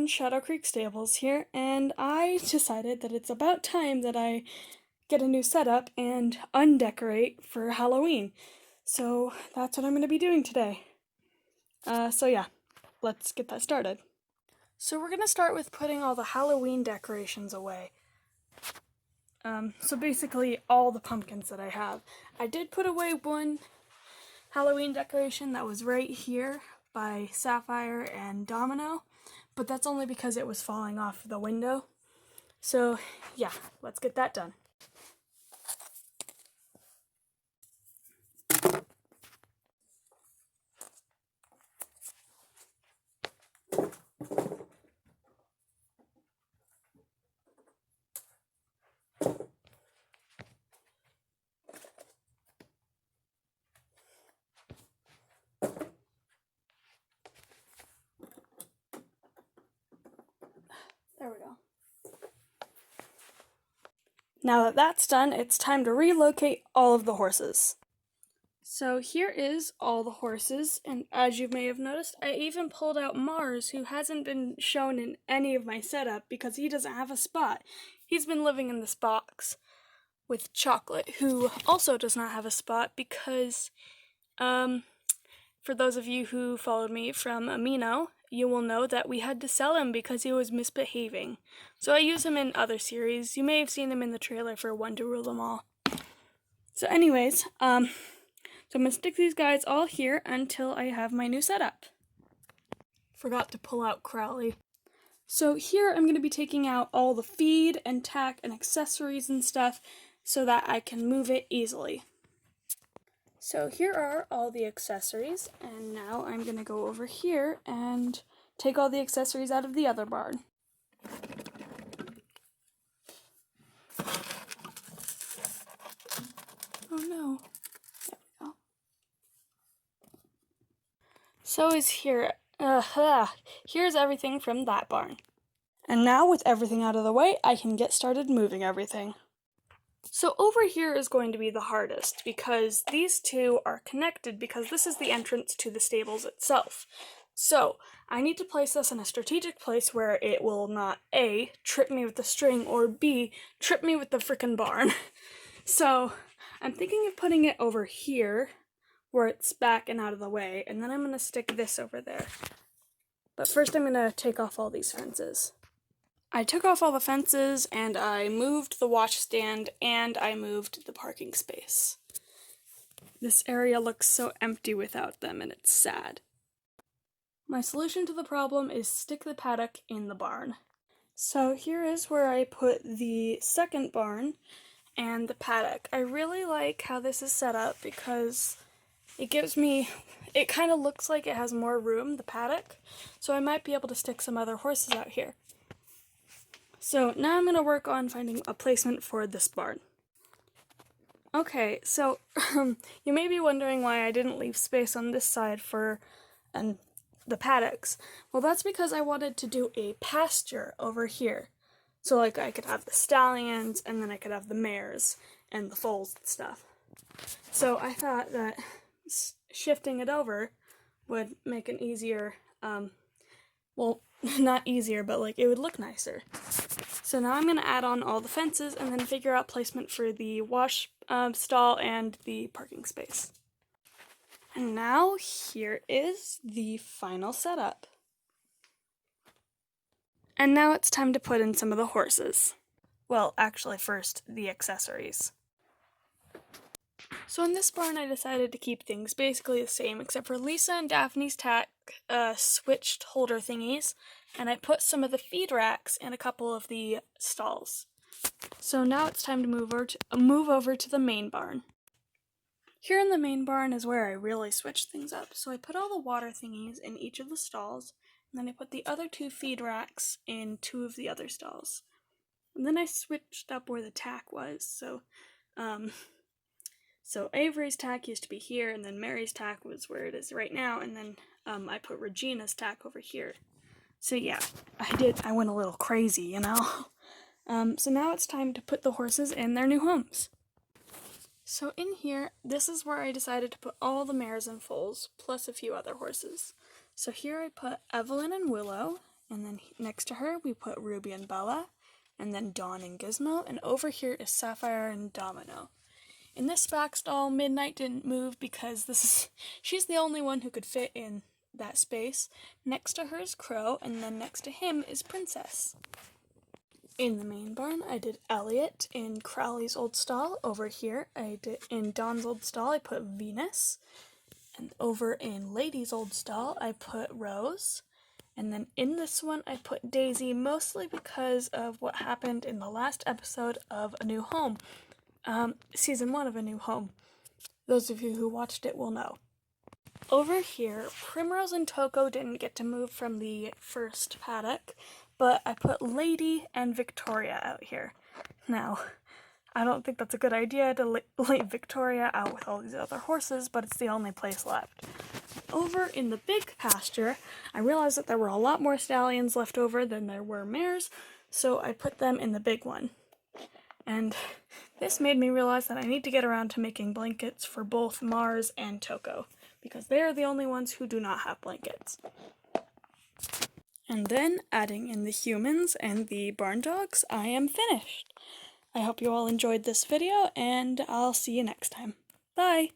in Shadow Creek Stables here, and I decided that it's about time that I get a new setup and undecorate for Halloween. So that's what I'm going to be doing today. So yeah, let's get that started. So we're going to start with putting all the Halloween decorations away. So basically all the pumpkins that I have. I did put away one Halloween decoration that was right here by Sapphire and Domino, but that's only because it was falling off the window. So yeah, let's get that done. There we go. Now that that's done, it's time to relocate all of the horses. So here is all the horses, and as you may have noticed, I even pulled out Mars, who hasn't been shown in any of my setup because he doesn't have a spot. He's been living in this box with Chocolate, who also does not have a spot because, for those of you who followed me from Amino, you will know that we had to sell him because he was misbehaving. So I use him in other series. You may have seen him in the trailer for One to Rule Them All. So anyways, so I'm going to stick these guys all here until I have my new setup. Forgot to pull out Crowley. So here I'm going to be taking out all the feed and tack and accessories and stuff so that I can move it easily. So here are all the accessories, and now I'm going to go over here and take all the accessories out of the other barn. Oh no. There we go. So is here. Here's everything from that barn. And now with everything out of the way, I can get started moving everything. So over here is going to be the hardest because these two are connected because this is the entrance to the stables itself. So I need to place this in a strategic place where it will not A, trip me with the string, or B, trip me with the frickin' barn. So I'm thinking of putting it over here where it's back and out of the way, and then I'm going to stick this over there. But first I'm going to take off all these fences. I took off all the fences, and I moved the watch stand, and I moved the parking space. This area looks so empty without them, and it's sad. My solution to the problem is stick the paddock in the barn. So here is where I put the second barn and the paddock. I really like how this is set up because it kind of looks like it has more room, the paddock, so I might be able to stick some other horses out here. So now I'm going to work on finding a placement for this barn. Okay, so you may be wondering why I didn't leave space on this side for the paddocks. Well, that's because I wanted to do a pasture over here. So like I could have the stallions, and then I could have the mares and the foals and stuff. So I thought that shifting it over would make an easier, well, not easier, but like it would look nicer. So now I'm going to add on all the fences and then figure out placement for the wash stall and the parking space. And now here is the final setup. And now it's time to put in some of the horses. Well, actually first, the accessories. So in this barn I decided to keep things basically the same except for Lisa and Daphne's tack switched holder thingies, and I put some of the feed racks in a couple of the stalls. So now it's time to move over to the main barn. Here in the main barn is where I really switched things up. So I put all the water thingies in each of the stalls, and then I put the other two feed racks in two of the other stalls. And then I switched up where the tack was. So Avery's tack used to be here, and then Mary's tack was where it is right now, and then I put Regina's tack over here. So yeah, I went a little crazy, you know? So now it's time to put the horses in their new homes. So in here, this is where I decided to put all the mares and foals, plus a few other horses. So here I put Evelyn and Willow, And then next to her we put Ruby and Bella, and then Dawn and Gizmo, and over here is Sapphire and Domino. In this Fox doll, Midnight didn't move because she's the only one who could fit in that space. Next to her is Crow, and then next to him is Princess. In the main barn, I did Elliot in Crowley's old stall. Over here, I did in Dawn's old stall, I put Venus. And over in Lady's old stall, I put Rose. And then in this one, I put Daisy, mostly because of what happened in the last episode of A New Home. Season 1 of A New Home. Those of you who watched it will know. Over here, Primrose and Toko didn't get to move from the first paddock, but I put Lady and Victoria out here. Now, I don't think that's a good idea to leave Victoria out with all these other horses, but it's the only place left. Over in the big pasture, I realized that there were a lot more stallions left over than there were mares, so I put them in the big one. And this made me realize that I need to get around to making blankets for both Mars and Toko, because they are the only ones who do not have blankets. And then, adding in the humans and the barn dogs, I am finished. I hope you all enjoyed this video, and I'll see you next time. Bye!